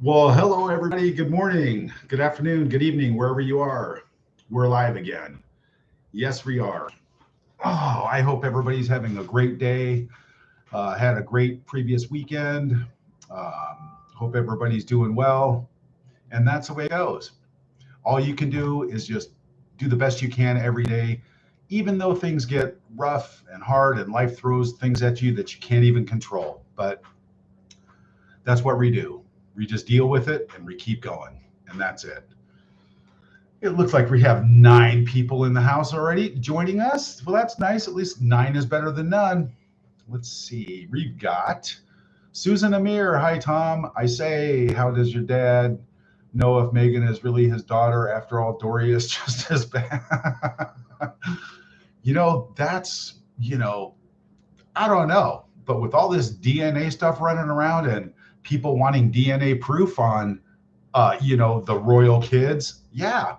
Well, hello, everybody. Good morning, good afternoon, good evening, wherever you are. We're live again. Yes, we are. Oh, I hope everybody's having a great day. Had a great previous weekend. Hope everybody's doing well. And that's the way it goes. All you can do is just do the best you can every day, even though things get rough and hard and life throws things at you that you can't even control. But that's what we do. We just deal with it and we keep going. And that's it. It looks like we have 9 people in the house already joining us. Well, that's nice. At least 9 is better than none. Let's see. We've got Susan Amir. Hi, Tom. I say, how does your dad know if Megan is really his daughter? After all, Doria is just as bad. That's, I don't know. But with all this DNA stuff running around and people wanting DNA proof on, the royal kids, yeah,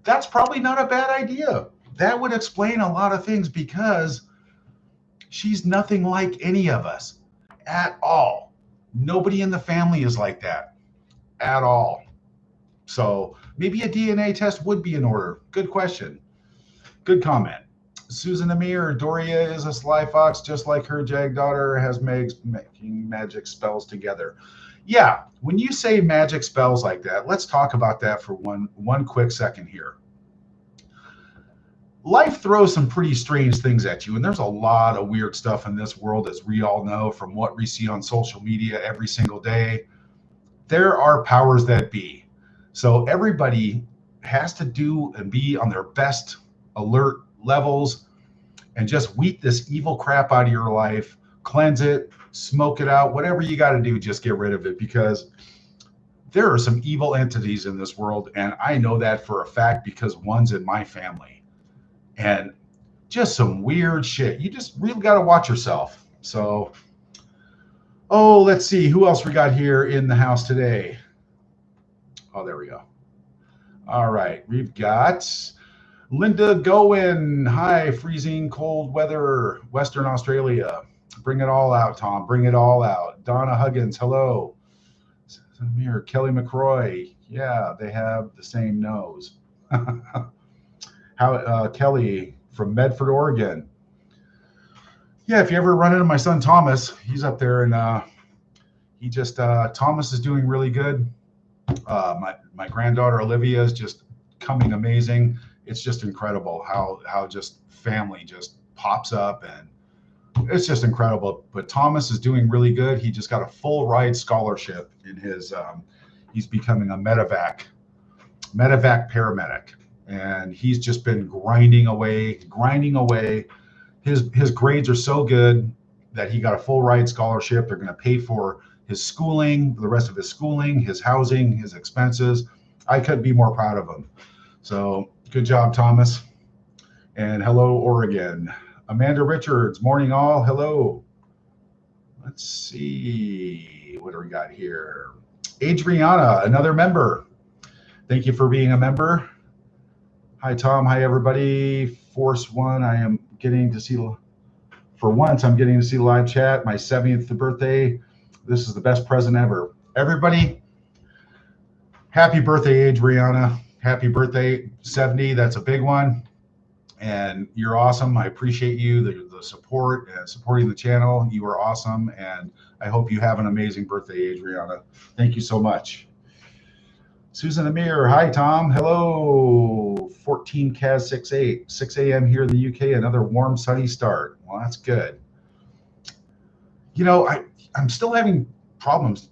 that's probably not a bad idea. That would explain a lot of things because she's nothing like any of us at all. Nobody in the family is like that at all. So maybe a DNA test would be in order. Good question. Good comment. Susan Amir, Doria is a sly fox just like her jag daughter has Meg's making magic spells together. Yeah, when you say magic spells like that, let's talk about that for one quick second here. Life throws some pretty strange things at you, and there's a lot of weird stuff in this world, as we all know from what we see on social media every single day. There are powers that be. So everybody has to do and be on their best alert levels and just weed this evil crap out of your life, cleanse it, smoke it out, whatever you got to do, just get rid of it because there are some evil entities in this world. And I know that for a fact because one's in my family. And just some weird shit. You just really got to watch yourself. So, let's see who else we got here in the house today. Oh, there we go. All right, we've got Linda Gowen. Hi, freezing cold weather, Western Australia. Bring it all out, Tom. Bring it all out. Donna Huggins, hello. Here, Kelly McCroy. Yeah, they have the same nose. Kelly from Medford, Oregon. Yeah, if you ever run into my son Thomas, he's up there, and Thomas is doing really good. My granddaughter Olivia is just coming amazing. It's just incredible how just family just pops up, and it's just incredible. But Thomas is doing really good. He just got a full ride scholarship in his. He's becoming a medevac paramedic, and he's just been grinding away. His grades are so good that he got a full ride scholarship. They're going to pay for his schooling, the rest of his schooling, his housing, his expenses. I couldn't be more proud of him. So good job, Thomas. And hello, Oregon. Amanda Richards, morning all. Hello. Let's see. What do we got here? Adriana, another member. Thank you for being a member. Hi, Tom. Hi, everybody. Force One. I am getting to see, for once, I'm getting to see live chat. My 70th birthday. This is the best present ever. Everybody, happy birthday, Adriana. Happy birthday, 70. That's a big one. And you're awesome. I appreciate you, the support and supporting the channel. You are awesome. And I hope you have an amazing birthday, Adriana. Thank you so much. Susan Amir, hi, Tom. Hello. 14 Kaz 68, 6 a.m. here in the UK. Another warm, sunny start. Well, that's good. I'm still having problems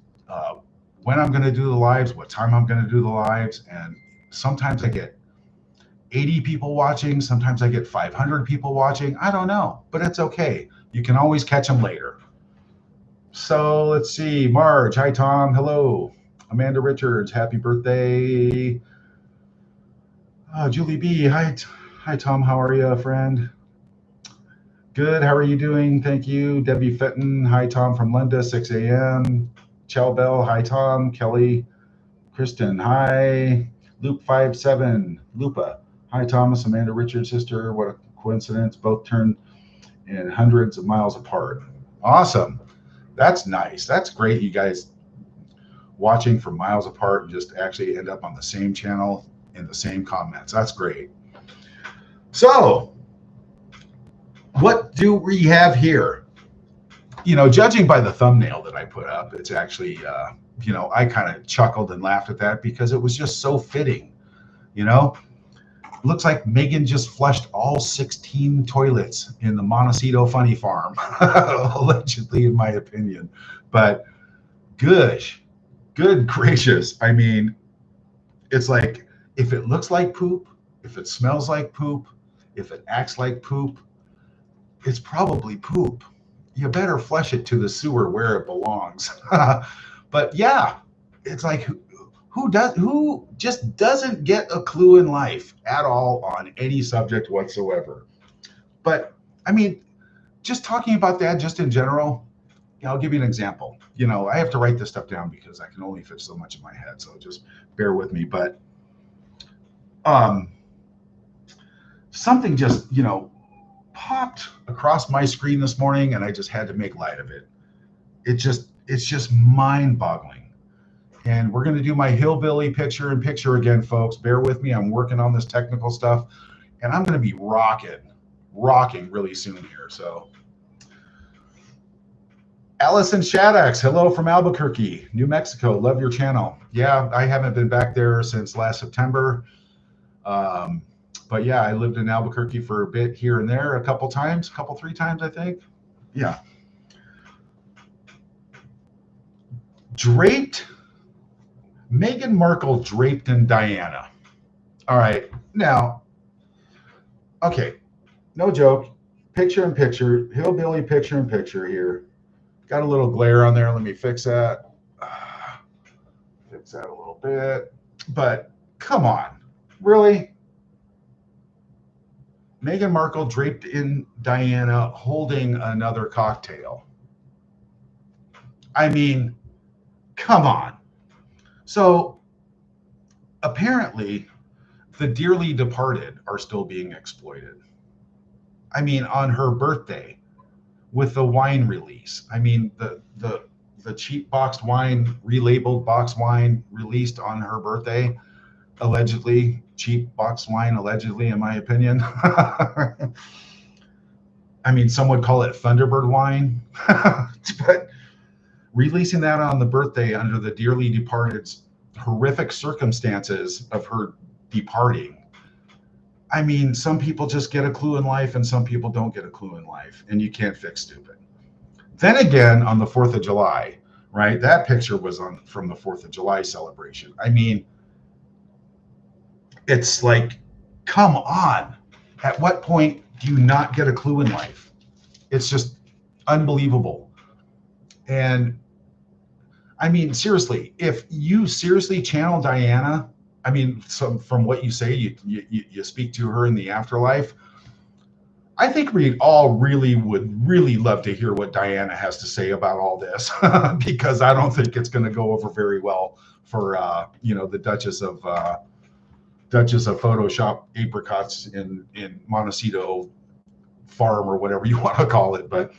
when I'm going to do the lives, what time I'm going to do the lives. And sometimes I get 80 people watching. Sometimes I get 500 people watching. I don't know, but it's okay. You can always catch them later. So let's see. Marge, hi, Tom. Hello. Amanda Richards, happy birthday. Julie B, hi, Tom. How are you, friend? Good. How are you doing? Thank you. Debbie Fenton, hi, Tom from Linda, 6 a.m. Chell Bell, hi, Tom. Kelly, Kristen, hi. Luke 57, Lupa, hi, Thomas. Amanda Richards' sister. What a coincidence. Both turned in hundreds of miles apart. Awesome. That's nice. That's great, you guys. watching from miles apart and just actually end up on the same channel in the same comments. That's great. So what do we have here? You know, judging by the thumbnail that I put up, it's actually, you know, I kind of chuckled and laughed at that because it was just so fitting. You know, looks like Megan just flushed all 16 toilets in the Montecito Funny Farm, allegedly, in my opinion. But good gracious. I mean, it's like, if it looks like poop, if it smells like poop, if it acts like poop, it's probably poop. You better flush it to the sewer where it belongs. But yeah, it's like, who just doesn't get a clue in life at all on any subject whatsoever. But I mean, just talking about that just in general, I'll give you an example. You know, I have to write this stuff down because I can only fit so much in my head, so just bear with me. But something just, you know, popped across my screen this morning, and I just had to make light of it. It's just mind-boggling. And we're going to do my hillbilly picture in picture again, folks. Bear with me. I'm working on this technical stuff, and I'm going to be rocking really soon here. So Allison Shaddix, hello from Albuquerque, New Mexico. Love your channel. Yeah, I haven't been back there since last September. But yeah, I lived in Albuquerque for a bit here and there, a couple, 3 times, I think. Yeah. Draped, Meghan Markle draped in Diana. All right, now, okay, no joke. Picture in picture, hillbilly picture in picture here. Got a little glare on there. Let me fix that. Fix that a little bit. But come on, really? Meghan Markle draped in Diana holding another cocktail. I mean, come on. So apparently the dearly departed are still being exploited. I mean, on her birthday with the wine release. I mean, the cheap boxed wine, relabeled boxed wine released on her birthday. Allegedly, cheap boxed wine, allegedly, in my opinion. I mean, some would call it Thunderbird wine, but releasing that on the birthday under the dearly departed's horrific circumstances of her departing. I mean, some people just get a clue in life and some people don't get a clue in life, and you can't fix stupid. Then again, on the 4th of July, right? That picture was from the 4th of July celebration. I mean, it's like, come on. At what point do you not get a clue in life? It's just unbelievable. And I mean, seriously, if you seriously channel Diana, I mean, from what you say, you speak to her in the afterlife, I think we all would really love to hear what Diana has to say about all this, because I don't think it's going to go over very well for, you know, the Duchess of Photoshop apricots in Montecito Farm, or whatever you want to call it. But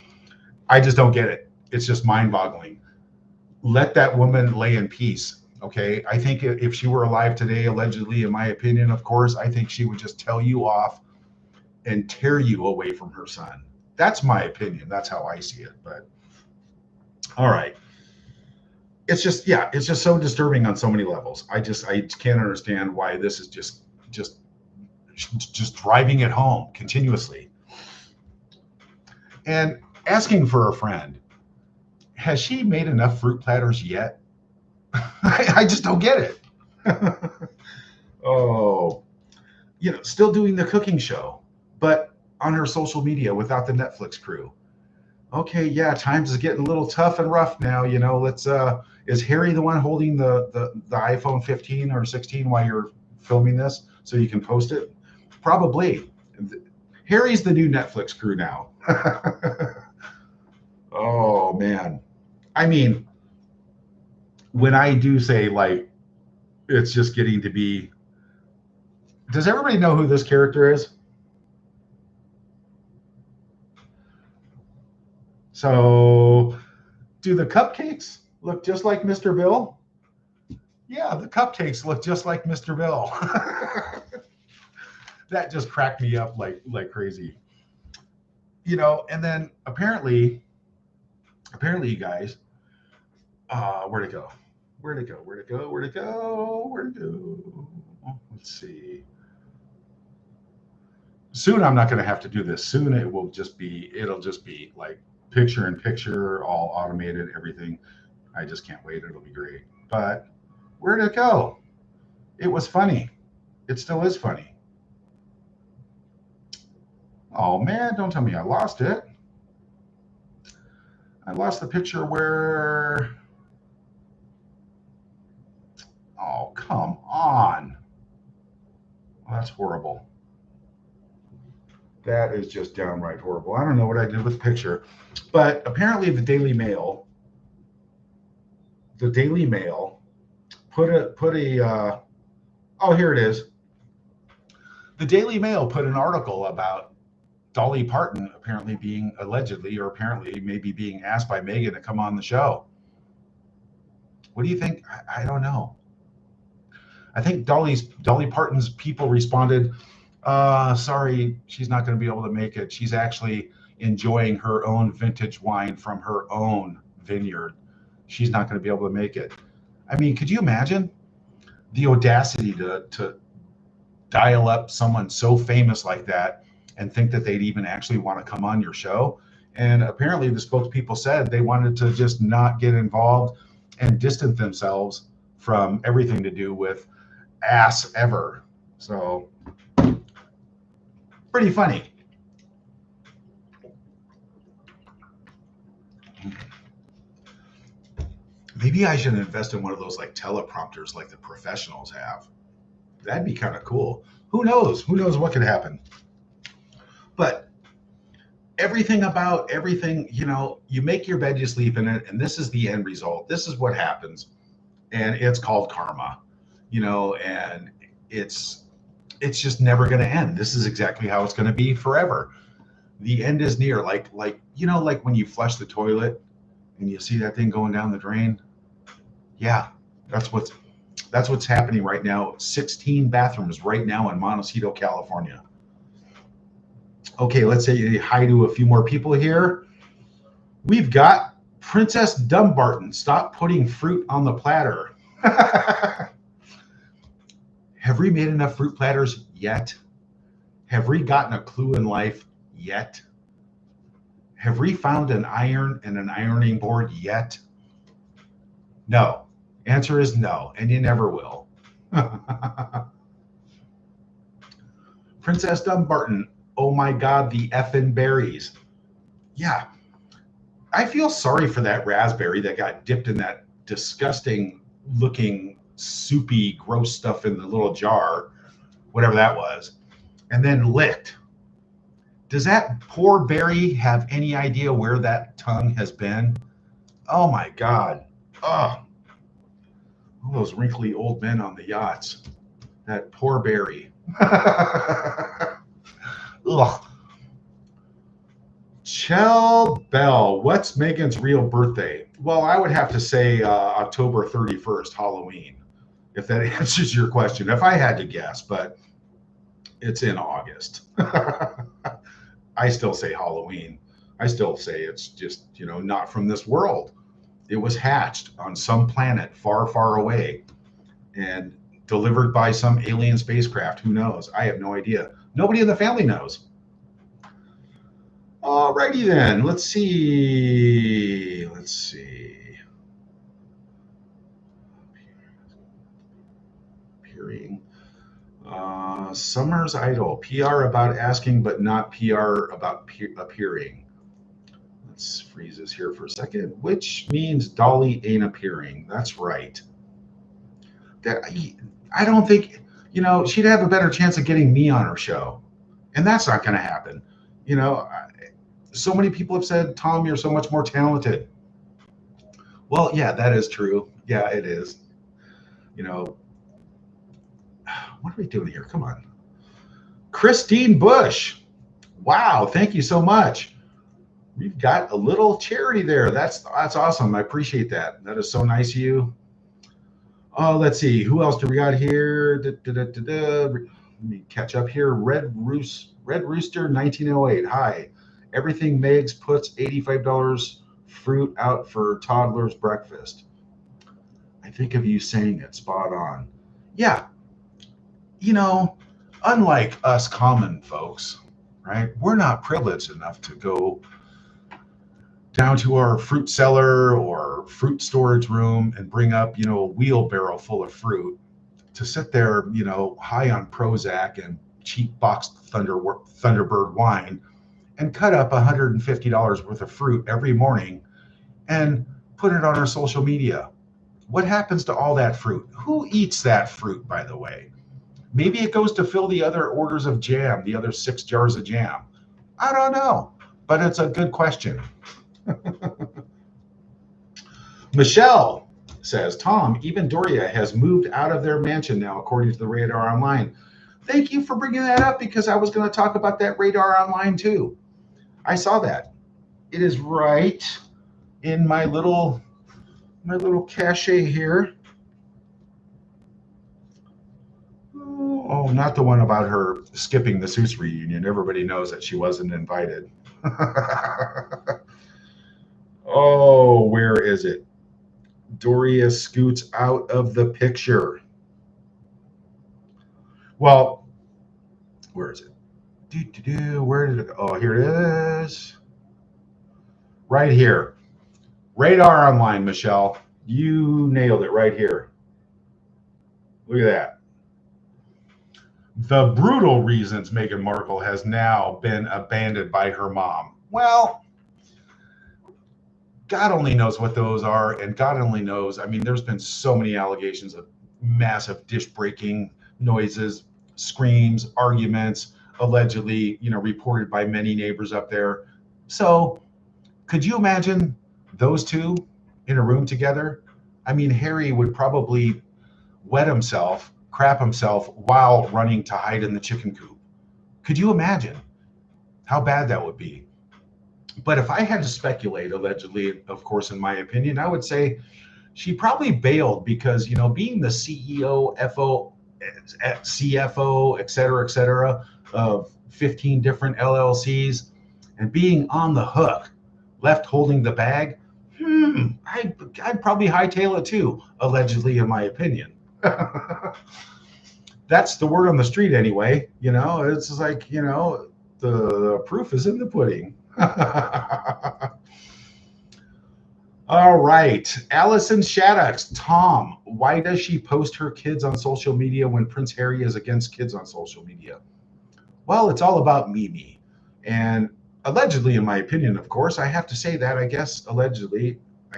I just don't get it. It's just mind-boggling. Let that woman lay in peace, okay? I think if she were alive today, allegedly, in my opinion, of course, I think she would just tell you off and tear you away from her son. That's my opinion. That's how I see it. But all right. It's just, yeah, it's just so disturbing on so many levels. I can't understand why this is just driving it home continuously. And asking for a friend, has she made enough fruit platters yet? I just don't get it. Oh, you know, still doing the cooking show, but on her social media without the Netflix crew. Okay, yeah, times is getting a little tough and rough now. You know, is Harry the one holding the iPhone 15 or 16 while you're filming this so you can post it? Probably. Harry's the new Netflix crew now. Oh man. I mean, when I do say, like, it's just getting to be, does everybody know who this character is? So, do the cupcakes look just like Mr. Bill? Yeah, the cupcakes look just like Mr. Bill. That just cracked me up like crazy. And then apparently you guys, where'd it go? Where'd it go? Where'd it go? Where'd it go? Where'd it go? Let's see. Soon I'm not going to have to do this. Soon it'll just be like picture in picture, all automated, everything. I just can't wait. It'll be great. But where'd it go? It was funny. It still is funny. Oh man, don't tell me I lost it. I lost the picture where. Oh, come on. Well, that's horrible. That is just downright horrible. I don't know what I did with the picture, but apparently the Daily Mail put a oh, here it is. The Daily Mail put an article about Dolly Parton apparently apparently maybe being asked by Meghan to come on the show. What do you think? I don't know. I think Dolly Parton's people responded, sorry, she's not going to be able to make it. She's actually enjoying her own vintage wine from her own vineyard. She's not going to be able to make it. I mean, could you imagine the audacity to dial up someone so famous like that and think that they'd even actually want to come on your show? And apparently the spokespeople said they wanted to just not get involved and distance themselves from everything to do with ass ever. So pretty funny. Maybe I should invest in one of those like teleprompters like the professionals have. That'd be kind of cool. Who knows? Who knows what could happen? But everything about everything, you make your bed, you sleep in it, and this is the end result. This is what happens. And it's called karma, and it's just never going to end. This is exactly how it's going to be forever. The end is near. Like when you flush the toilet and you see that thing going down the drain. Yeah, that's what's happening right now. 16 bathrooms right now in Montecito, California. Okay, let's say hi to a few more people here. We've got Princess Dumbarton. Stop putting fruit on the platter. Have we made enough fruit platters yet? Have we gotten a clue in life yet? Have we found an iron and an ironing board yet? No. Answer is no, and you never will. Princess Dumbarton, oh my God, the effing berries. Yeah, I feel sorry for that raspberry that got dipped in that disgusting looking soupy gross stuff in the little jar, whatever that was, and then licked. Does that poor berry have any idea where that tongue has been? Oh my God. Oh, all those wrinkly old men on the yachts. That poor berry. Ugh. Chell Bell, what's Megan's real birthday? Well, I would have to say October 31st, Halloween, if that answers your question. If I had to guess, but it's in August. I still say Halloween. I still say it's just, not from this world. It was hatched on some planet far, far away and delivered by some alien spacecraft. Who knows? I have no idea. Nobody in the family knows. Alrighty then. Let's see. Appearing. Summer's Idol. PR about asking, but not PR about appearing. Let's freeze this here for a second. Which means Dolly ain't appearing. That's right. I don't think, she'd have a better chance of getting me on her show. And that's not going to happen. So many people have said, Tom, you're so much more talented. Well, yeah, that is true. Yeah, it is. What are we doing here? Come on. Christine Bush. Wow, thank you so much. We've got a little charity there. That's awesome. I appreciate that. That is so nice of you. Let's see. Who else do we got here? Let me catch up here. Red Rooster 1908. Hi. Everything Megs puts $85 fruit out for toddlers breakfast. I think of you saying it spot on. Yeah, you know, unlike us common folks, right? We're not privileged enough to go down to our fruit cellar or fruit storage room and bring up, a wheelbarrow full of fruit to sit there, high on Prozac and cheap boxed Thunderbird wine and cut up $150 worth of fruit every morning and put it on our social media. What happens to all that fruit? Who eats that fruit, by the way? Maybe it goes to fill the other orders of jam, the other 6 jars of jam. I don't know, but it's a good question. Michelle says, Tom, even Doria has moved out of their mansion now, according to the Radar Online. Thank you for bringing that up because I was going to talk about that Radar Online too. I saw that. It is right in my little cache here. Oh, not the one about her skipping the Seuss reunion. Everybody knows that she wasn't invited. Oh, where is it? Doria scoots out of the picture. Well, where is it? Where did it go? Oh, here it is. Right here. Radar Online, Michelle. You nailed it right here. Look at that. The brutal reasons Meghan Markle has now been abandoned by her mom. Well, God only knows what those are, and God only knows. I mean, there's been so many allegations of massive dish breaking noises, screams, arguments, allegedly, reported by many neighbors up there. So, could you imagine those two in a room together? I mean, Harry would probably wet himself, crap himself while running to hide in the chicken coop. Could you imagine how bad that would be? But if I had to speculate, allegedly, of course, in my opinion, I would say she probably bailed because, being the CEO, CFO, et cetera, of 15 different LLCs and being on the hook, left holding the bag, I'd probably hightail it too, allegedly, in my opinion. That's the word on the street anyway. It's like, the proof is in the pudding. All right. Allison Shaddux. Tom, why does she post her kids on social media when Prince Harry is against kids on social media? Well, it's all about Mimi. And allegedly, in my opinion, of course, I have to say that, allegedly I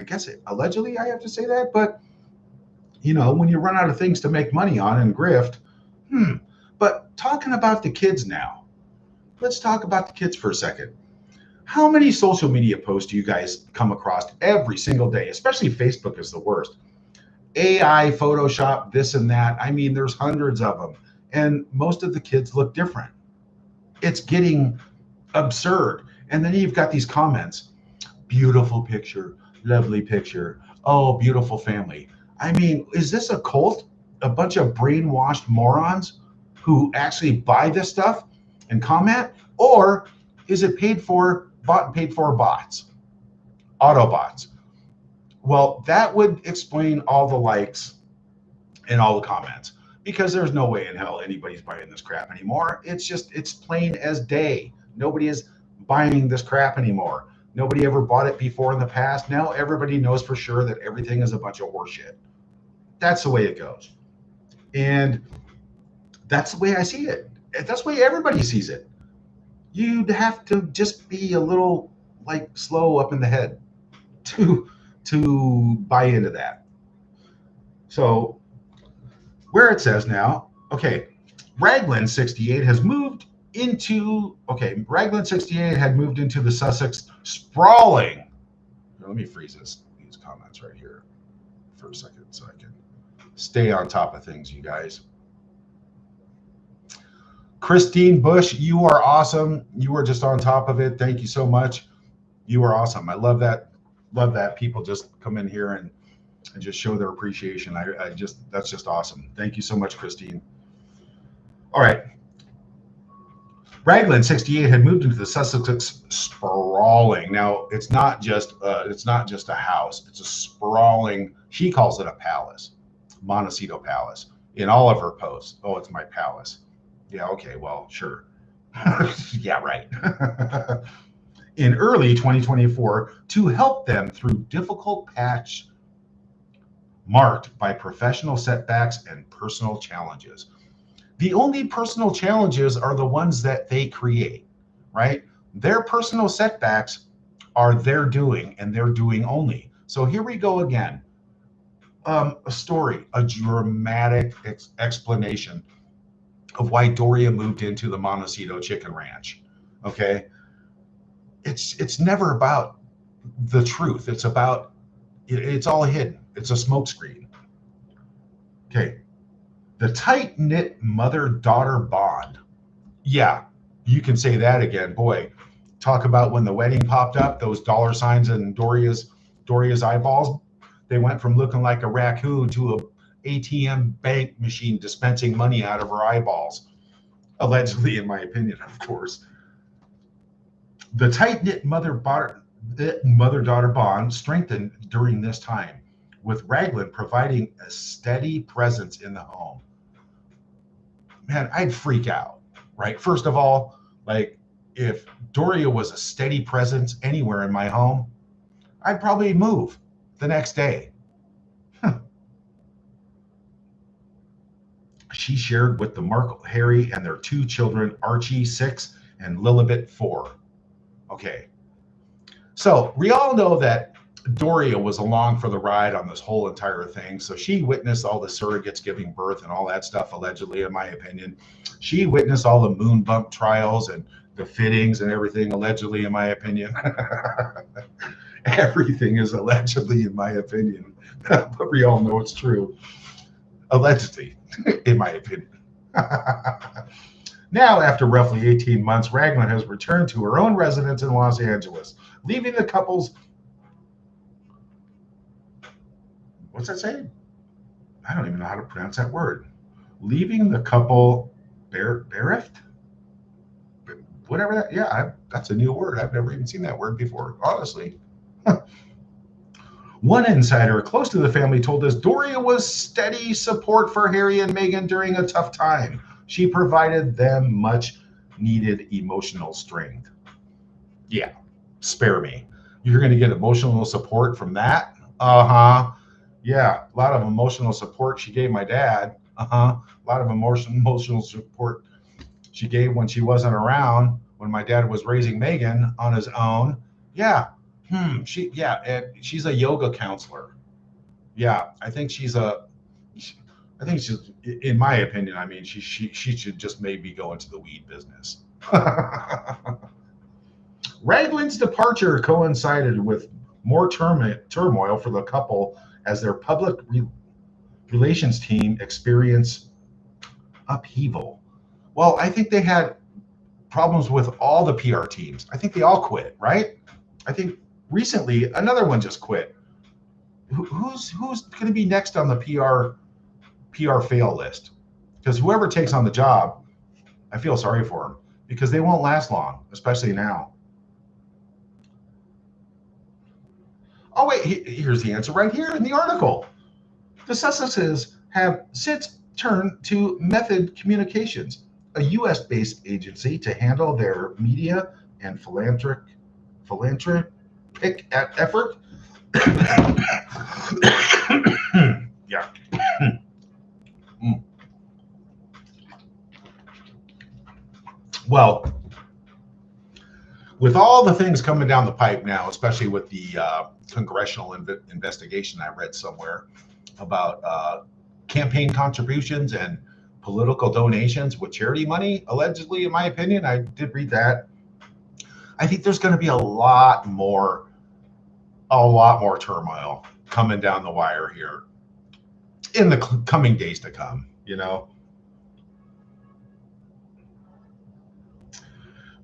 have to say that. But, when you run out of things to make money on and grift, But talking about the kids now, let's talk about the kids for a second. How many social media posts do you guys come across every single day? Especially Facebook is the worst. AI, Photoshop, this and that. I mean, there's hundreds of them. And most of the kids look different. It's getting absurd. And then you've got these comments. Beautiful picture, lovely picture. Oh, beautiful family. I mean, is this a cult? A bunch of brainwashed morons who actually buy this stuff and comment? Or is it bought and paid for bots, Autobots? Well, that would explain all the likes and all the comments, because there's no way in hell anybody's buying this crap anymore. It's plain as day. Nobody is buying this crap anymore. Nobody ever bought it before in the past. Now everybody knows for sure that everything is a bunch of horseshit. That's the way it goes. And that's the way I see it. That's the way everybody sees it. You'd have to just be a little slow up in the head to buy into that. So where it says now, okay, Raglan 68 had moved into the Sussex sprawling. Let me freeze these comments right here for a second so I can stay on top of things, you guys. Christine Bush, you are awesome. You are just on top of it. Thank you so much. You are awesome. I love that. Love that people just come in here and and just show their appreciation. I just, that's just awesome. Thank you so much, Christine. All right. Raglan, 68, had moved into the Sussex sprawling. Now, it's not just a house. It's a sprawling. She calls it a palace, Montecito Palace, in all of her posts. Oh, it's my palace. Yeah, okay, well, sure. Yeah, right. In early 2024, to help them through difficult patch marked by professional setbacks and personal challenges. The only personal challenges are the ones that they create, right? Their personal setbacks are their doing and their doing only. So here we go again. A story, a dramatic explanation of why Doria moved into the Montecito Chicken Ranch. Okay, it's never about the truth. It's all hidden. It's a smokescreen. Okay, the tight-knit mother-daughter bond. Yeah, you can say that again. Boy, talk about when the wedding popped up, those dollar signs in Doria's eyeballs. They went from looking like a raccoon to a ATM bank machine dispensing money out of her eyeballs. Allegedly, in my opinion, of course. The tight-knit mother-daughter bond strengthened during this time, with Raglan providing a steady presence in the home. Man, I'd freak out, right? First of all, like, if Doria was a steady presence anywhere in my home, I'd probably move the next day. She shared with the Markle, Harry, and their two children, Archie, 6, and Lilibet, 4. Okay. So we all know that Doria was along for the ride on this whole entire thing. So she witnessed all the surrogates giving birth and all that stuff, allegedly, in my opinion. She witnessed all the moon bump trials and the fittings and everything, allegedly, in my opinion. Everything is allegedly, in my opinion. But we all know it's true. Allegedly, in my opinion. Now, after roughly 18 months, Raglan has returned to her own residence in Los Angeles, leaving the couple's, what's that saying? I don't even know how to pronounce that word. Leaving the couple bereft? Whatever that, yeah, that's a new word. I've never even seen that word before, honestly. One insider close to the family told us Doria was steady support for Harry and Meghan during a tough time. She provided them much needed emotional strength. Yeah, spare me. You're going to get emotional support from that? Uh-huh. Yeah, a lot of emotional support she gave my dad. Uh-huh. A lot of emotional support she gave when she wasn't around, when my dad was raising Meghan on his own. Yeah. She's a yoga counselor. Yeah, I think she's, in my opinion, I mean, she should just maybe go into the weed business. Raglan's departure coincided with more turmoil for the couple as their public relations team experienced upheaval. Well, I think they had problems with all the PR teams. I think they all quit, right? I think recently another one just quit. Who's going to be next on the PR fail list? Because whoever takes on the job, I feel sorry for them because they won't last long, especially now. Oh wait, here's the answer right here in the article. The Sussexes have since turned to Method Communications, a U.S.-based agency to handle their media and philanthropic effort. Yeah. Well, with all the things coming down the pipe now, especially with the congressional investigation I read somewhere about campaign contributions and political donations with charity money, allegedly, in my opinion, I did read that. I think there's going to be a lot more turmoil coming down the wire here in the coming days to come, you know.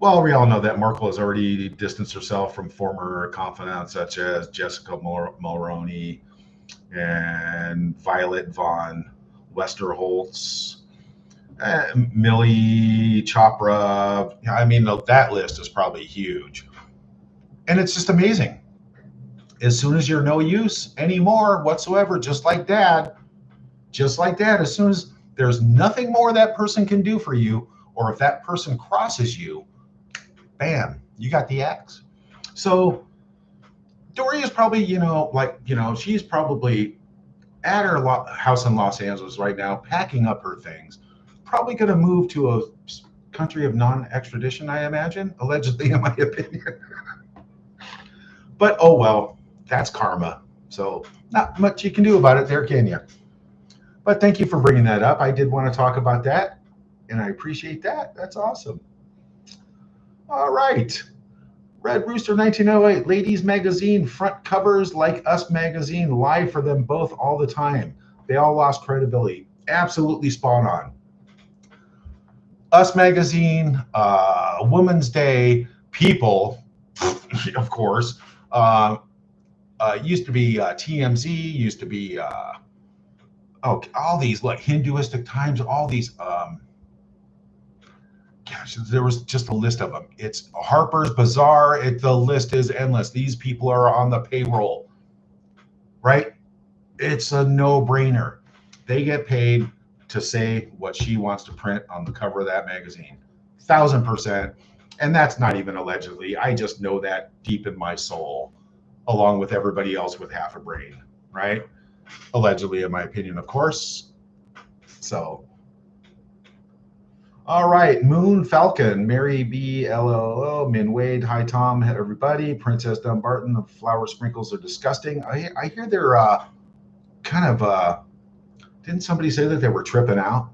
Well, we all know that Markle has already distanced herself from former confidants such as Jessica Mulroney, and Violet Vaughn Westerholtz, Millie Chopra. I mean, that list is probably huge. And it's just amazing. As soon as you're no use anymore whatsoever, just like dad, as soon as there's nothing more that person can do for you, or if that person crosses you, bam, you got the X. So Doria's probably, she's probably at her house in Los Angeles right now, packing up her things, probably going to move to a country of non-extradition, I imagine, allegedly, in my opinion. But oh well, that's karma. So not much you can do about it there, can you? But thank you for bringing that up. I did want to talk about that, and I appreciate that. That's awesome. All right. Red Rooster 1908, Ladies Magazine, front covers like Us Magazine, live for them both all the time. They all lost credibility. Absolutely spot on. Us Magazine, Women's Day, People, of course. Used to be TMZ, used to be all these like Hinduistic Times, all these there was just a list of them. It's Harper's Bazaar. The list is endless. These people are on the payroll, right? It's a no-brainer. They get paid to say what she wants to print on the cover of that magazine. 1,000%. And that's not even allegedly. I just know that deep in my soul, along with everybody else with half a brain, right? Allegedly, in my opinion, of course. So, all right. Moon Falcon, Mary B. LLO, Min Wade, hi Tom, everybody. Princess Dumbarton, the flower sprinkles are disgusting. I hear they're kind of, didn't somebody say that they were tripping out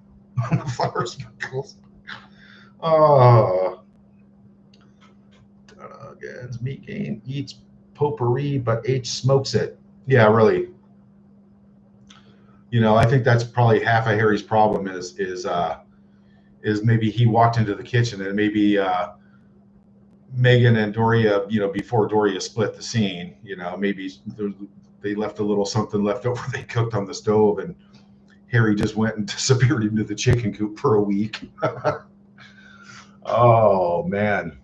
on the flower sprinkles? Oh. Meat Game eats potpourri, but H smokes it. Yeah, really. I think that's probably half of Harry's problem is maybe he walked into the kitchen and maybe Megan and Doria, before Doria split the scene, maybe they left a little something left over they cooked on the stove, and Harry just went and disappeared into the chicken coop for a week. Oh, man.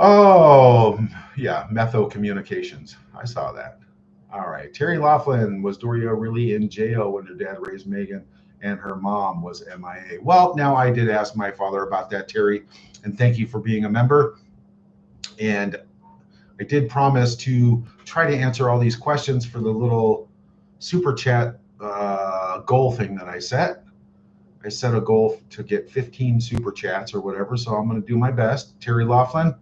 Oh, yeah, Metho Communications. I saw that. All right. Terry Laughlin, was Doria really in jail when her dad raised Megan and her mom was MIA? Well, now I did ask my father about that, Terry, and thank you for being a member. And I did promise to try to answer all these questions for the little super chat goal thing that I set. I set a goal to get 15 super chats or whatever, so I'm going to do my best. Terry Laughlin.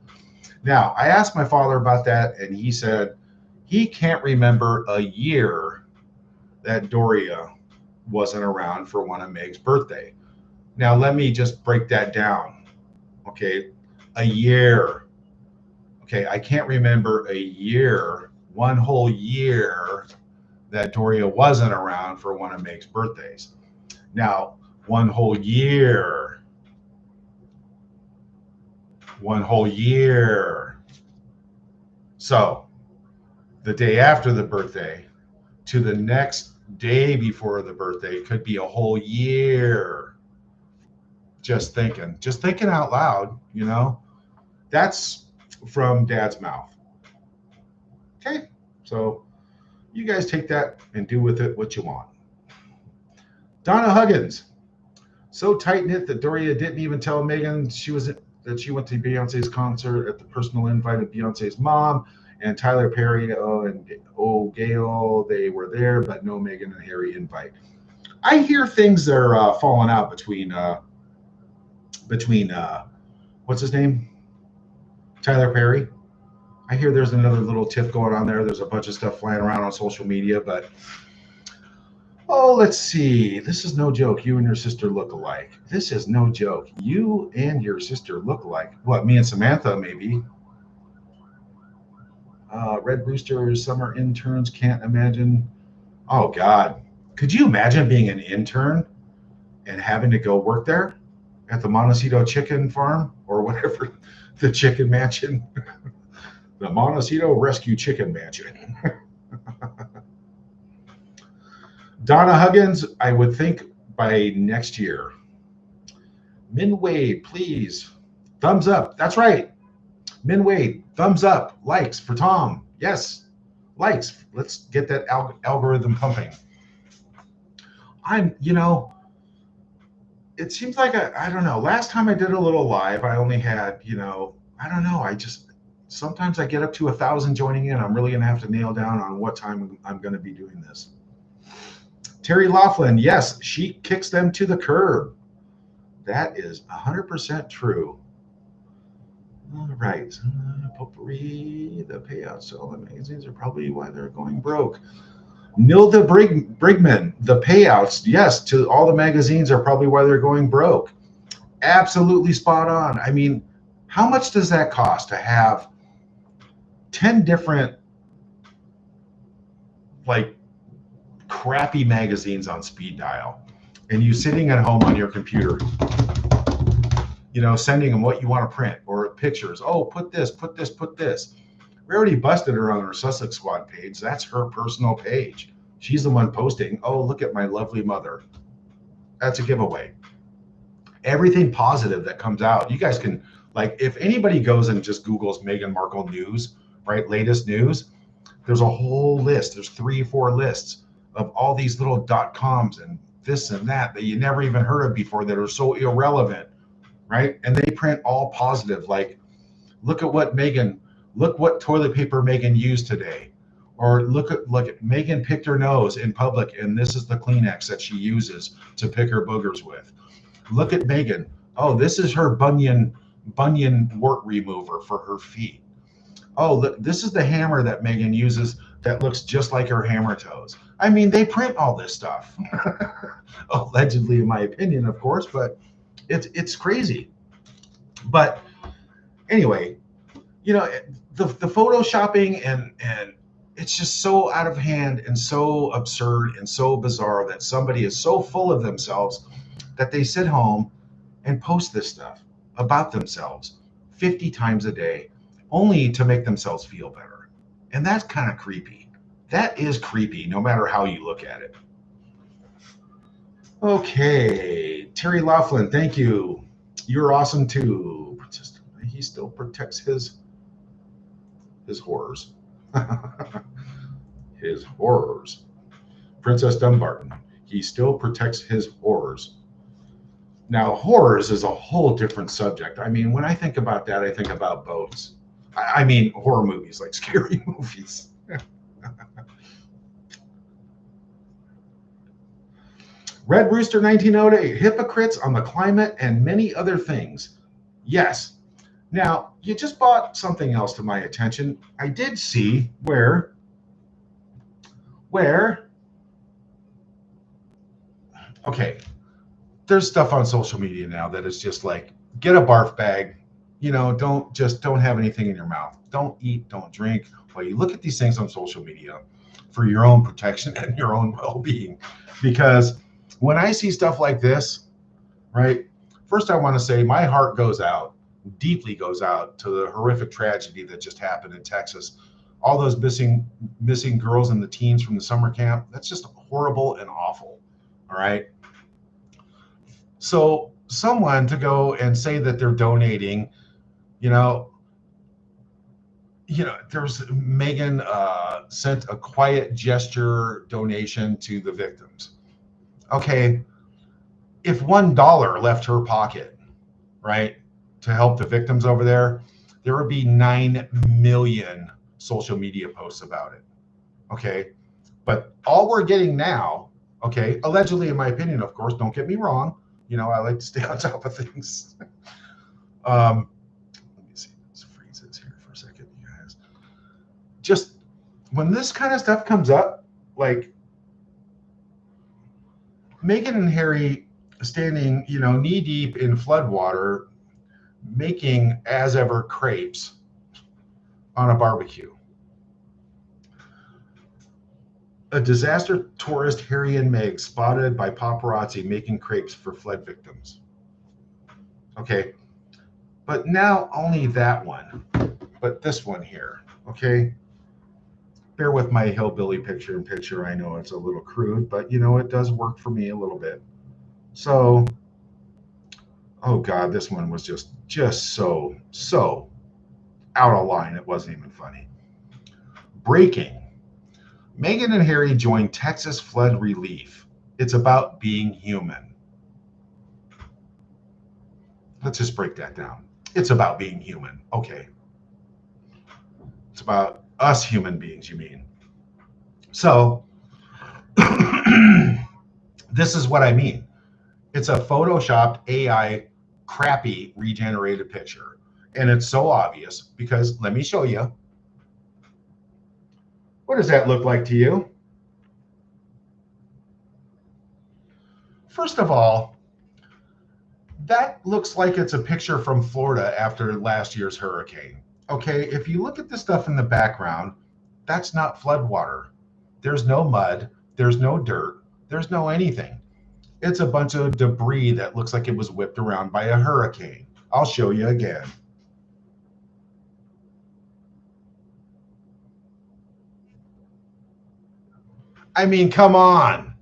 Now, I asked my father about that, and he said he can't remember a year that Doria wasn't around for one of Meg's birthday. Now, let me just break that down. Okay, a year. Okay, I can't remember a year, one whole year, that Doria wasn't around for one of Meg's birthdays. Now, one whole year. So the day after the birthday to the next day before the birthday could be a whole year. Just thinking out loud, that's from Dad's mouth. Okay, so you guys take that and do with it what you want. Donna Huggins, so tight-knit that Doria didn't even tell Megan that she went to Beyonce's concert at the personal invite of Beyonce's mom and Tyler Perry and Gail. They were there, but no Megan and Harry invite. I hear things that are falling out between what's his name? Tyler Perry. I hear there's another little tiff going on there. There's a bunch of stuff flying around on social media, but let's see. This is no joke. You and your sister look alike. This is no joke. You and your sister look alike. What, me and Samantha, maybe? Red Rooster, summer interns, can't imagine. Oh, God. Could you imagine being an intern and having to go work there at the Montecito chicken farm or whatever, the chicken mansion? The Montecito Rescue Chicken Mansion. Donna Huggins, I would think by next year. Min Wade, please. Thumbs up. That's right. Min Wade, thumbs up. Likes for Tom. Yes. Likes. Let's get that algorithm pumping. It seems like I don't know. Last time I did a little live, I only had, I don't know. Sometimes I get up to 1,000 joining in. I'm really going to have to nail down on what time I'm going to be doing this. Terry Laughlin, yes, she kicks them to the curb. That is 100% true. All right. Potpourri, the payouts, so all the magazines are probably why they're going broke. Nilda Brigman, the payouts, yes, to all the magazines are probably why they're going broke. Absolutely spot on. I mean, how much does that cost to have 10 different, like, crappy magazines on speed dial, and you sitting at home on your computer, sending them what you want to print or pictures? Oh, put this, put this, put this. We already busted her on her Sussex Squad page. That's her personal page. She's the one posting, oh, look at my lovely mother. That's a giveaway. Everything positive that comes out, you guys can, like, if anybody goes and just Googles Meghan Markle news, right, latest news, there's a whole list. There's 3 or 4 lists of all these little .coms and this and that you never even heard of before that are so irrelevant, right? And they print all positive, like, look what toilet paper Meghan used today. Or look at Meghan picked her nose in public, and this is the Kleenex that she uses to pick her boogers with. Look at Meghan. Oh, this is her bunion wart remover for her feet. Oh, look, this is the hammer that Meghan uses that looks just like her hammer toes. I mean, they print all this stuff. Allegedly, in my opinion, of course, but it's crazy. But anyway, the photoshopping and it's just so out of hand and so absurd and so bizarre that somebody is so full of themselves that they sit home and post this stuff about themselves 50 times a day only to make themselves feel better. And that's kind of creepy. That is creepy, no matter how you look at it. Okay, Terry Laughlin, thank you. You're awesome too. He still protects his horrors. His horrors. Princess Dumbarton, he still protects his horrors. Now, horrors is a whole different subject. I mean, when I think about that, I think about boats. I mean, horror movies, like scary movies. Red Rooster 1908, hypocrites on the climate and many other things. Yes. Now, you just brought something else to my attention. I did see where, okay, there's stuff on social media now that is just like, get a barf bag, don't have anything in your mouth. Don't eat, don't drink. Well, you look at these things on social media for your own protection and your own well-being. Because when I see stuff like this, right, first I want to say my heart deeply goes out to the horrific tragedy that just happened in Texas. All those missing girls and the teens from the summer camp, that's just horrible and awful. All right. So someone to go and say that they're donating, there's Meghan sent a quiet gesture donation to the victims. Okay, if $1 left her pocket, right, to help the victims over there would be 9 million social media posts about it. Okay, but all we're getting now, okay, allegedly, in my opinion, of course, don't get me wrong, I like to stay on top of things. Let me see, let's freeze this here for a second, you guys. Just when this kind of stuff comes up, like Meghan and Harry standing, knee deep in floodwater, making as ever crepes on a barbecue. A disaster tourist, Harry and Meg, spotted by paparazzi making crepes for flood victims. Okay, but now only that one, but this one here, okay? bear with my hillbilly picture in picture. I know it's a little crude, but you know, it does work for me a little bit. So, oh God, this one was just so out of line. It wasn't even funny. Breaking. Meghan and Harry join Texas flood relief. It's about being human. Let's just break that down. It's about being human. Okay. It's about us human beings, you mean? So, this is what I mean. It's a photoshopped AI crappy regenerated picture. And it's so obvious because let me show you. What does that look like to you? First of all, that looks like it's a picture from Florida after last year's hurricane. Okay, if you look at the stuff in the background, that's not floodwater. There's no mud, there's no dirt, there's no anything. It's a bunch of debris that looks like it was whipped around by a hurricane. I'll show you again. I mean, come on.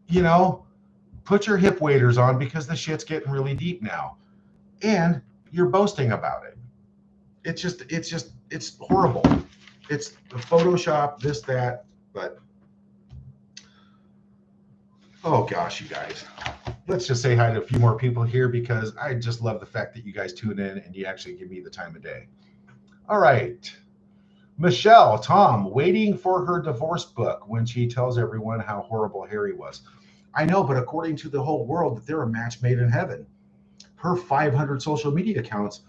You know, put your hip waders on because the shit's getting really deep now. And you're boasting about it. It's horrible. It's Photoshop, this, that, but oh gosh, you guys. Let's just say hi to a few more people here because I just love the fact that you guys tune in and you actually give me the time of day. All right. Michelle, Tom, waiting for her divorce book when she tells everyone how horrible Harry was. I know, but according to the whole world, they're a match made in heaven. Her 500 social media accounts.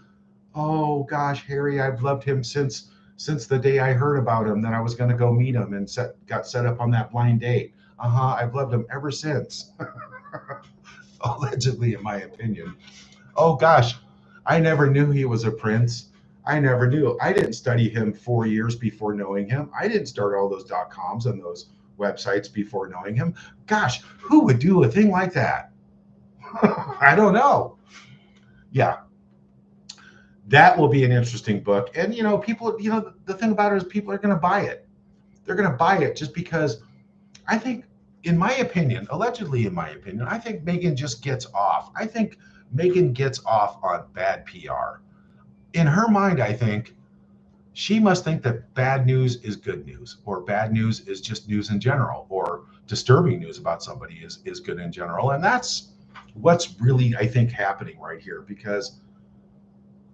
Oh gosh, Harry, I've loved him since the day I heard about him, that I was going to go meet him and got set up on that blind date. I've loved him ever since. Allegedly, in my opinion. Oh gosh, I never knew he was a prince. I never knew. I didn't study him 4 years before knowing him. I didn't start all those .coms and those websites before knowing him. Gosh, who would do a thing like that? I don't know. Yeah. That will be an interesting book. And, you know, people, you know, the thing about it is people are going to buy it. They're going to buy it just because I think, in my opinion, allegedly in my opinion, I think Meghan just gets off. I think Meghan gets off on bad PR. In her mind, I think she must think that bad news is good news, or bad news is just news in general, or disturbing news about somebody is good in general. And that's what's really, I think, happening right here, because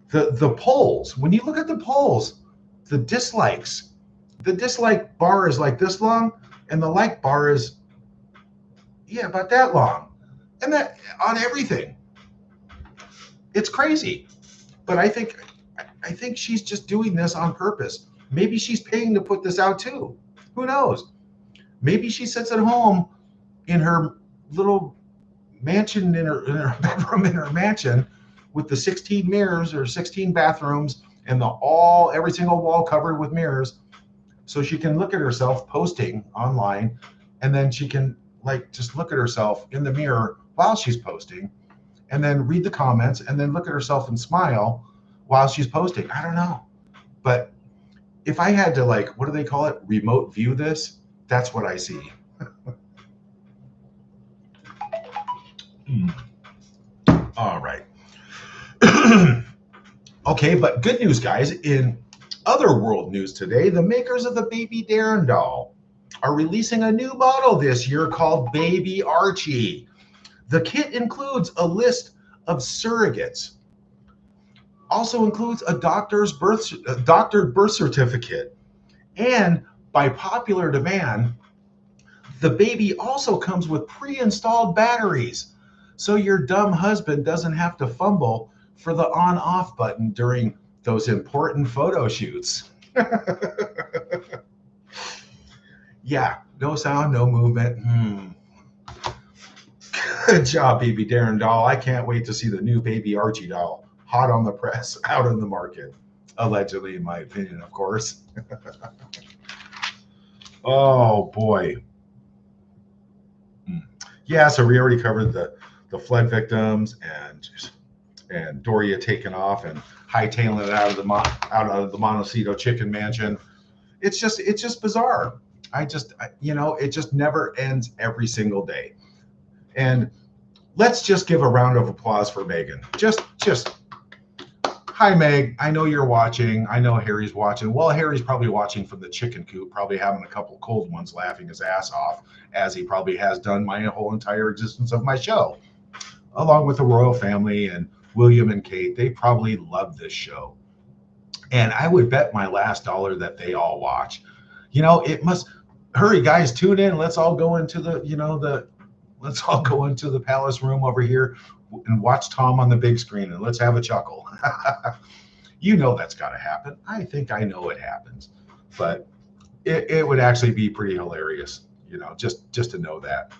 the polls, when you look at the polls, the dislike bar is like this long, and the like bar is, yeah, about that long. And that on everything. It's crazy. But I think she's just doing this on purpose. Maybe she's paying to put this out too. Who knows? Maybe she sits at home in her little mansion, in her bedroom in her mansion, with the 16 mirrors or 16 bathrooms and every single wall covered with mirrors, so she can look at herself posting online, and then she can just look at herself in the mirror while she's posting, and then read the comments, and then look at herself and smile while she's posting. I don't know. But if I had to, what do they call it? Remote view this, that's what I see. All right. Okay, but good news, guys. In other world news today, the makers of the Baby Darren doll are releasing a new model this year called Baby Archie. The kit includes a list of surrogates, also includes a doctored birth certificate, and by popular demand, the baby also comes with pre-installed batteries, so your dumb husband doesn't have to fumble for the on-off button during those important photo shoots. Yeah, no sound, no movement. Good job, Baby Darren doll. I can't wait to see the new Baby Archie doll, hot on the press, out in the market. Allegedly, in my opinion, of course. Oh, boy. Yeah, so we already covered the flood victims and Doria taken off and hightailing it out of the montecito chicken mansion. It's just bizarre. It just never ends every single day. And let's just give a round of applause for Megan. Just hi, Meg. I know you're watching. I know Harry's watching. Well, Harry's probably watching from the chicken coop, probably having a couple cold ones, laughing his ass off, as he probably has done my whole entire existence of my show, along with the royal family and William and Kate. They probably love this show. And I would bet my last dollar that they all watch. It must hurry, guys, tune in. Let's all go into let's all go into the palace room over here and watch Tom on the big screen, and let's have a chuckle. That's got to happen. I think I know it happens, but it would actually be pretty hilarious, just to know that.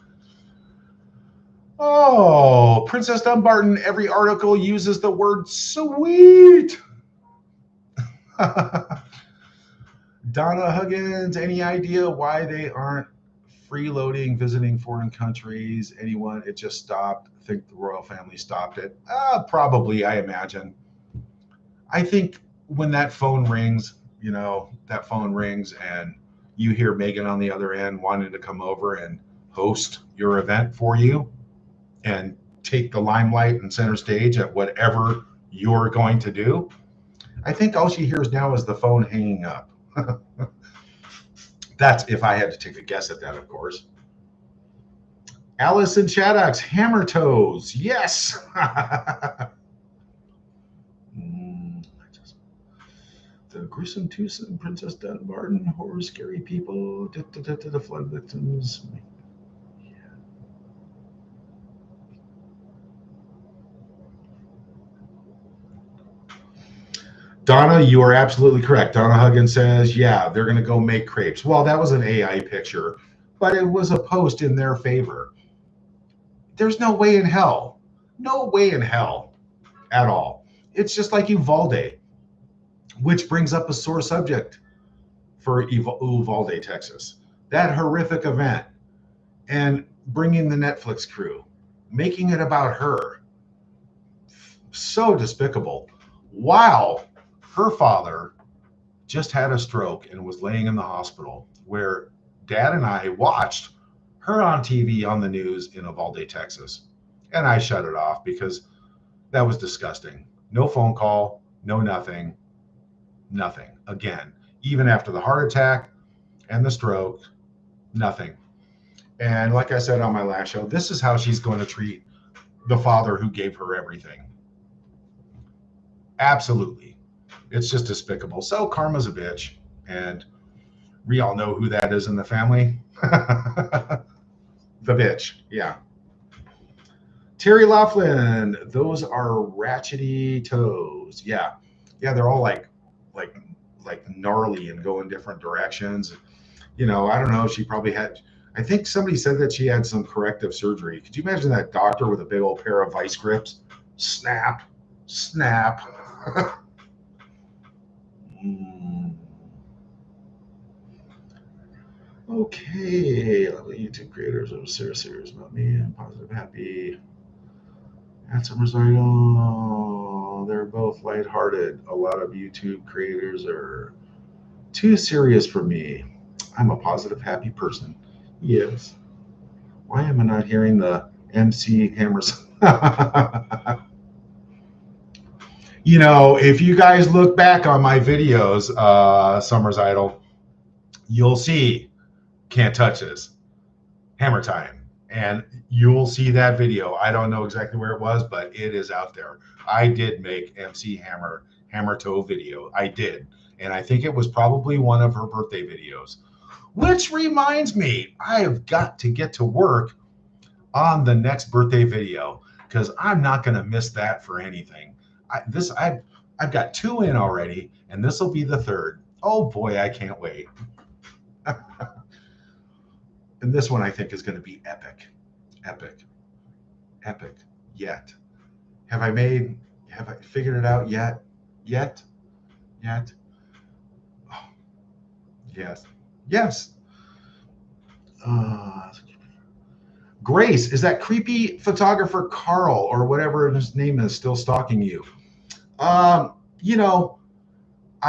Oh, Princess Dumbarton, every article uses the word sweet. Donna Huggins, any idea why they aren't freeloading, visiting foreign countries? Anyone? It just stopped. I think the royal family stopped it. Probably, I imagine. I think when that phone rings, and you hear Megan on the other end wanting to come over and host your event for you and take the limelight and center stage at whatever you're going to do, I think all she hears now is the phone hanging up. That's if I had to take a guess at that, of course. Allison Shaddocks, hammer toes. Yes. The gruesome twosome, Princess Dunbarton, horror, scary people, the flood victims. Yeah. Donna, you are absolutely correct. Donna Huggins says, yeah, they're going to go make crepes. Well, that was an AI picture, but it was a post in their favor. There's no way in hell. No way in hell at all. It's just like Uvalde, which brings up a sore subject for Uvalde, Texas. That horrific event and bringing the Netflix crew, making it about her. So despicable. Wow. Her father just had a stroke and was laying in the hospital, where Dad and I watched her on TV on the news in Uvalde, Texas. And I shut it off because that was disgusting. No phone call, no nothing. Again, even after the heart attack and the stroke, nothing. And like I said on my last show, this is how she's going to treat the father who gave her everything. Absolutely. It's just despicable. So karma's a bitch, and we all know who that is in the family. The bitch, yeah. Terry Laughlin, those are ratchety toes. Yeah, they're all like gnarly and go in different directions. I don't know. She probably had. I think somebody said that she had some corrective surgery. Could you imagine that doctor with a big old pair of vice grips? Snap. Okay, YouTube creators are serious about me. I'm positive, happy. Handsome Rosario. They're both lighthearted. A lot of YouTube creators are too serious for me. I'm a positive, happy person. Yes. Why am I not hearing the MC Hammers? If you guys look back on my videos, Summer's Idol, you'll see Can't Touch This, Hammer Time. And you'll see that video. I don't know exactly where it was, but it is out there. I did make MC Hammer Toe video. I did. And I think it was probably one of her birthday videos. Which reminds me, I have got to get to work on the next birthday video, because I'm not going to miss that for anything. I've got 2 in already, and this will be the 3rd. Oh boy, I can't wait. And this one I think is going to be epic. Yet. Have I figured it out yet? Oh, yes. Grace, is that creepy photographer Carl or whatever his name is still stalking you? I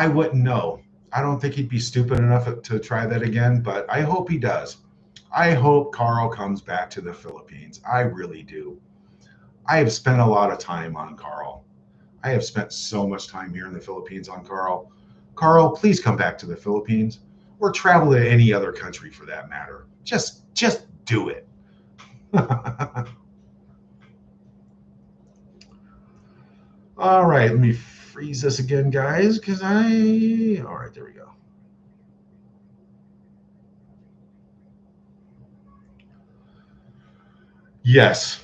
wouldn't know. I don't think he'd be stupid enough to try that again, but I hope he does. I hope Carl comes back to the Philippines. I really do. I have spent a lot of time on Carl. I have spent so much time here in the Philippines on Carl. Carl, please come back to the Philippines or travel to any other country for that matter. Just do it. All right, let me freeze this again, guys, because all right, there we go. Yes,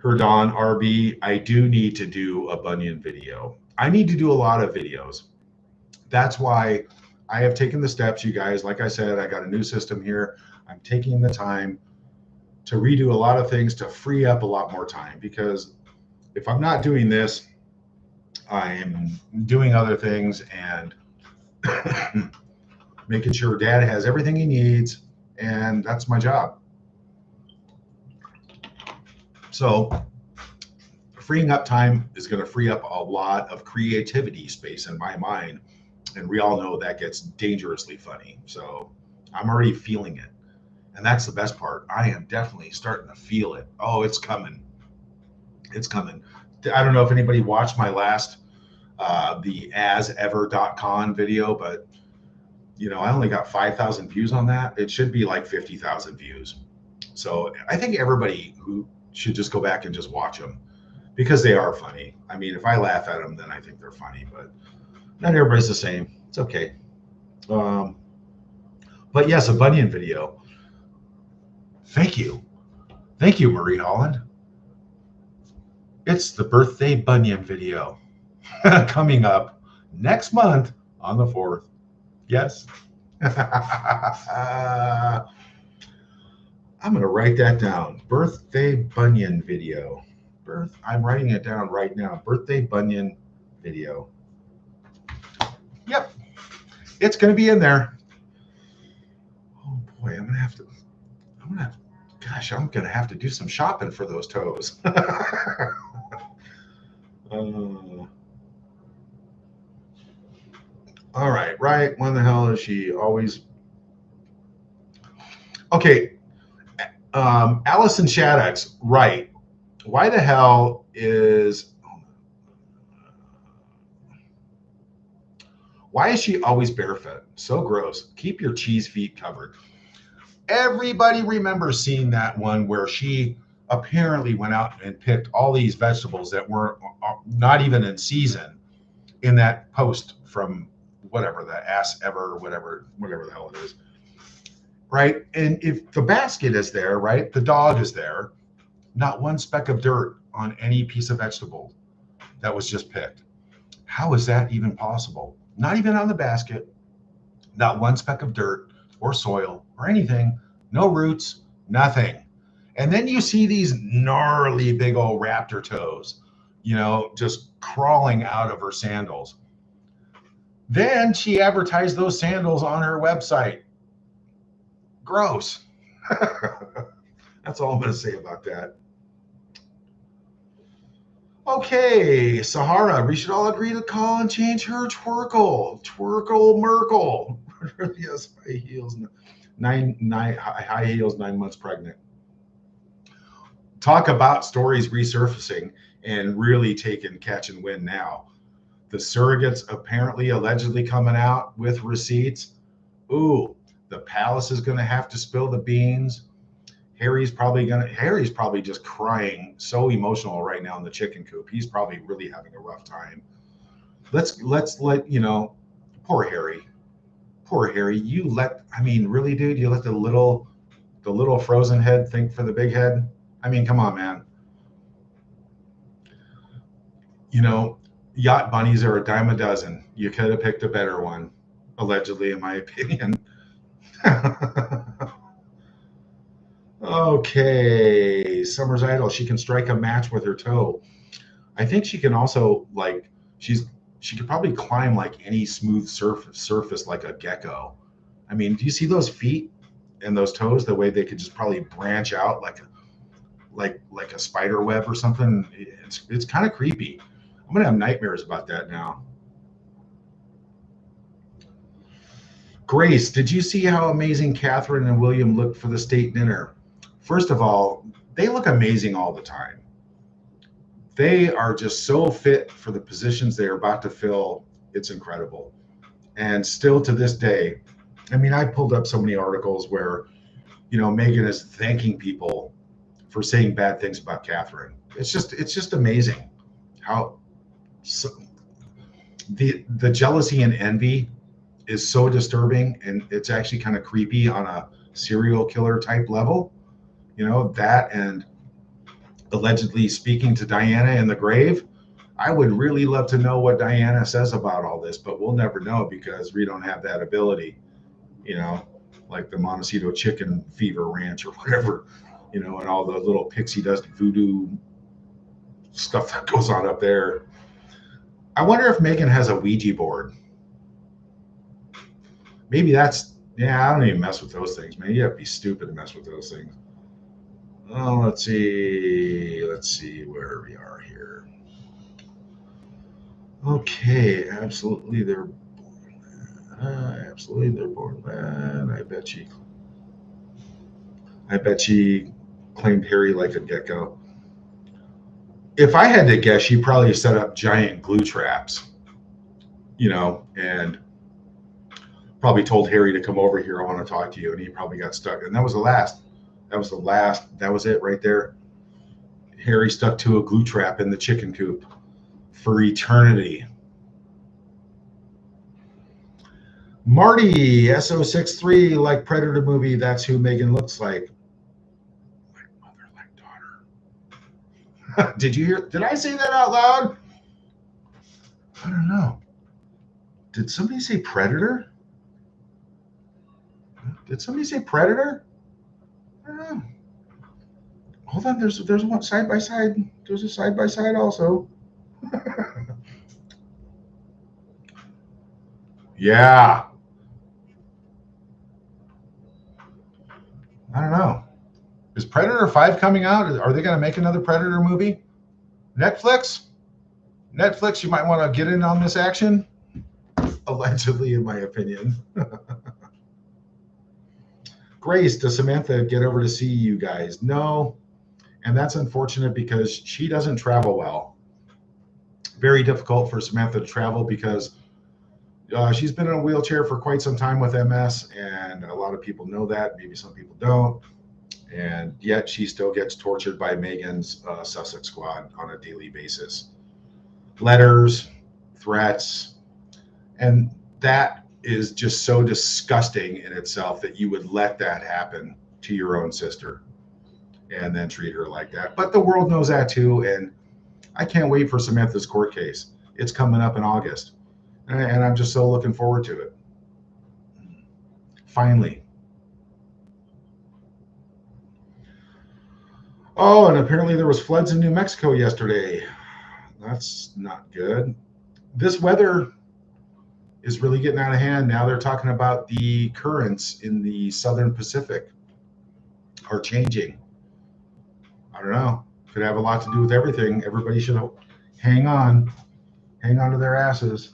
Herdan RB, I do need to do a bunion video. I need to do a lot of videos. That's why I have taken the steps, you guys. Like I said, I got a new system here. I'm taking the time to redo a lot of things to free up a lot more time, because if I'm not doing this, I'm doing other things and making sure dad has everything he needs, and that's my job. So freeing up time is going to free up a lot of creativity space in my mind, and we all know that gets dangerously funny. So I'm already feeling it, and that's the best part. I am definitely starting to feel it. Oh, it's coming. It's coming. I don't know if anybody watched my last the asever.con video, but I only got 5,000 views on that. It should be like 50,000 views. So I think everybody who should just go back and just watch them, because they are funny. I mean, if I laugh at them, then I think they're funny, but not everybody's the same. It's okay. But yes, a bunion video. Thank you. Thank you, Marie Holland. It's the birthday bunion video coming up next month on the 4th. Yes. I'm going to write that down. Birthday bunion video. I'm writing it down right now. Birthday bunion video. Yep. It's going to be in there. Oh boy, I'm going to have to do some shopping for those toes. All right, right. When the hell is she always? Okay. Allison Shaddix, right. Why the hell why is she always barefoot? So gross. Keep your cheese feet covered. Everybody remembers seeing that one where she apparently went out and picked all these vegetables that were not even in season in that post from whatever, the Ass Ever, whatever the hell it is. Right? And if the basket is there, right, the dog is there, not one speck of dirt on any piece of vegetable that was just picked. How is that even possible? Not even on the basket, not one speck of dirt or soil or anything, no roots, nothing. And then you see these gnarly big old raptor toes, just crawling out of her sandals. Then she advertised those sandals on her website. Gross. That's all I'm going to say about that. Okay, Sahara, we should all agree to call and change her Twerkle Merkle. Yes, high heels, high heels, 9 months pregnant. Talk about stories resurfacing and really taking catch and win now. The surrogates apparently allegedly coming out with receipts. Ooh, the palace is going to have to spill the beans. Harry's probably just crying, so emotional right now in the chicken coop. He's probably really having a rough time. Let's let poor Harry. Really, dude, you let the little frozen head think for the big head. I mean, come on, man. Yacht bunnies are a dime a dozen. You could have picked a better one, allegedly, in my opinion. Okay, Summer's Idol. She can strike a match with her toe. I think she can also she could probably climb like any smooth surface like a gecko. I mean, do you see those feet and those toes? The way they could just probably branch out like a spider web or something. It's kind of creepy. I'm gonna have nightmares about that now. Grace, did you see how amazing Catherine and William looked for the state dinner? First of all, they look amazing all the time. They are just so fit for the positions they are about to fill. It's incredible. And still to this day, I mean, I pulled up so many articles where, Meghan is thanking people for saying bad things about Catherine. It's just amazing how so, the jealousy and envy is so disturbing, and it's actually kind of creepy on a serial killer type level. That, and allegedly speaking to Diana in the grave. I would really love to know what Diana says about all this, but we'll never know because we don't have that ability, you know, like the Montecito Chicken Fever Ranch or whatever, and all the little pixie dust voodoo stuff that goes on up there. I wonder if Meghan has a Ouija board. Maybe yeah, I don't even mess with those things, man. You have to be stupid to mess with those things. Oh, let's see where we are here. Okay, absolutely, they're born bad. I bet she claimed Harry like a gecko. If I had to guess, she probably set up giant glue traps, and probably told Harry to come over here. I want to talk to you, and he probably got stuck. And that was the last. That was it right there. Harry stuck to a glue trap in the chicken coop for eternity. Marty, SO63, like Predator movie, that's who Meghan looks like. Like mother, like daughter. Did I say that out loud? I don't know. Did somebody say Predator? Did somebody say Predator? I don't know. Hold on, there's one side by side. There's a side by side also. Yeah. I don't know. Is Predator 5 coming out? Are they going to make another Predator movie? Netflix, you might want to get in on this action. Allegedly, in my opinion. Grace, does Samantha get over to see you guys? No. And that's unfortunate because she doesn't travel well. Very difficult for Samantha to travel because she's been in a wheelchair for quite some time with MS, and a lot of people know that. Maybe some people don't. And yet she still gets tortured by Meghan's Sussex squad on a daily basis. Letters, threats, and that is just so disgusting in itself that you would let that happen to your own sister and then treat her like that. But the world knows that too, and I can't wait for Samantha's court case. It's coming up in August, and I'm just so looking forward to it. Finally. Oh, and apparently there was floods in New Mexico yesterday. That's not good. This weather is really getting out of hand. Now they're talking about the currents in the Southern Pacific are changing. I don't know. Could have a lot to do with everything. Everybody should hang on to their asses.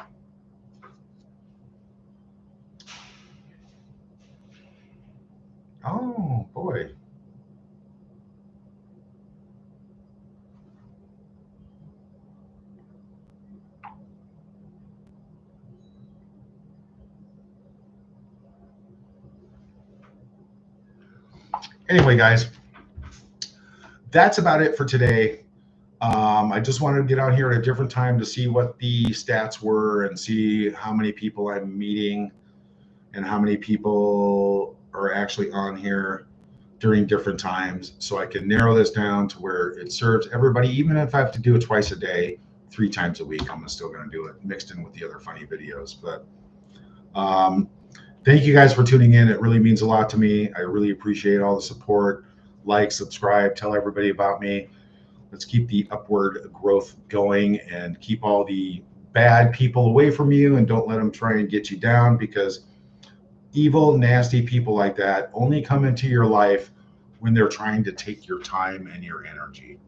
Oh, boy. Anyway, guys, that's about it for today. I just wanted to get out here at a different time to see what the stats were and see how many people I'm meeting and how many people are actually on here during different times, so I can narrow this down to where it serves everybody. Even if I have to do it twice a day, 3 times a week, I'm still going to do it mixed in with the other funny videos. But thank you guys for tuning in. It really means a lot to me. I really appreciate all the support. Like, subscribe, tell everybody about me. Let's keep the upward growth going and keep all the bad people away from you, and don't let them try and get you down, because evil, nasty people like that only come into your life when they're trying to take your time and your energy.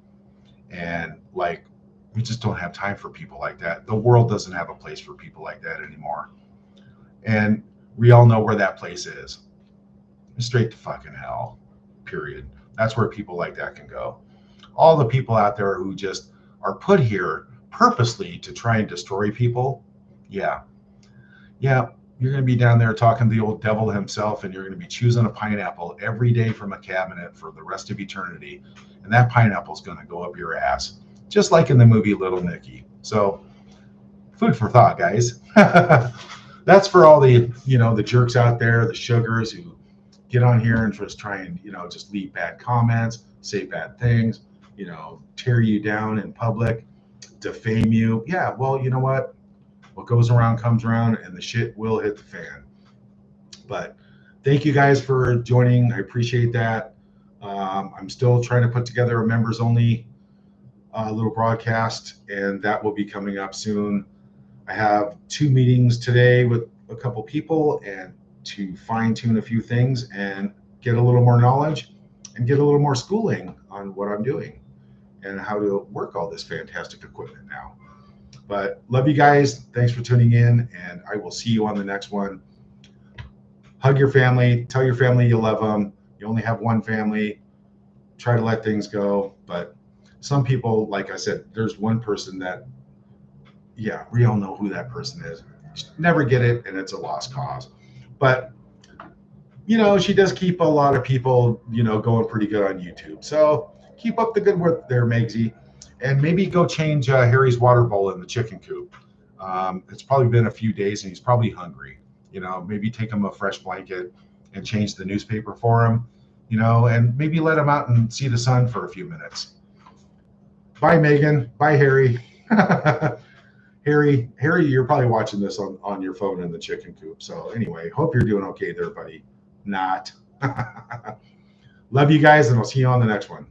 And we just don't have time for people like that. The world doesn't have a place for people like that anymore. And We all know where that place is. Straight to fucking hell, period. That's where people like that can go. All the people out there who just are put here purposely to try and destroy people, yeah, yeah, you're going to be down there talking to the old devil himself, and you're going to be choosing a pineapple every day from a cabinet for the rest of eternity. And that pineapple is going to go up your ass, just like in the movie Little Nicky. So, food for thought, guys. That's for all the, the jerks out there, the sugars who get on here and just try and, just leave bad comments, say bad things, tear you down in public, defame you. Yeah, well, you know what? What goes around comes around, and the shit will hit the fan. But thank you guys for joining. I appreciate that. I'm still trying to put together a members only little broadcast, and that will be coming up soon. I have 2 meetings today with a couple people and to fine tune a few things and get a little more knowledge and get a little more schooling on what I'm doing and how to work all this fantastic equipment now. But love you guys. Thanks for tuning in, and I will see you on the next one. Hug your family. Tell your family you love them. You only have one family. Try to let things go. But some people, like I said, there's one person that, yeah, we all know who that person is. Never get it, and it's a lost cause. But, she does keep a lot of people, going pretty good on YouTube. So keep up the good work there, Megsy. And maybe go change Harry's water bowl in the chicken coop. It's probably been a few days, and he's probably hungry. Maybe take him a fresh blanket and change the newspaper for him, and maybe let him out and see the sun for a few minutes. Bye, Megan. Bye, Harry. Harry, you're probably watching this on your phone in the chicken coop. So anyway, hope you're doing okay there, buddy. Not. Love you guys, and I'll see you on the next one.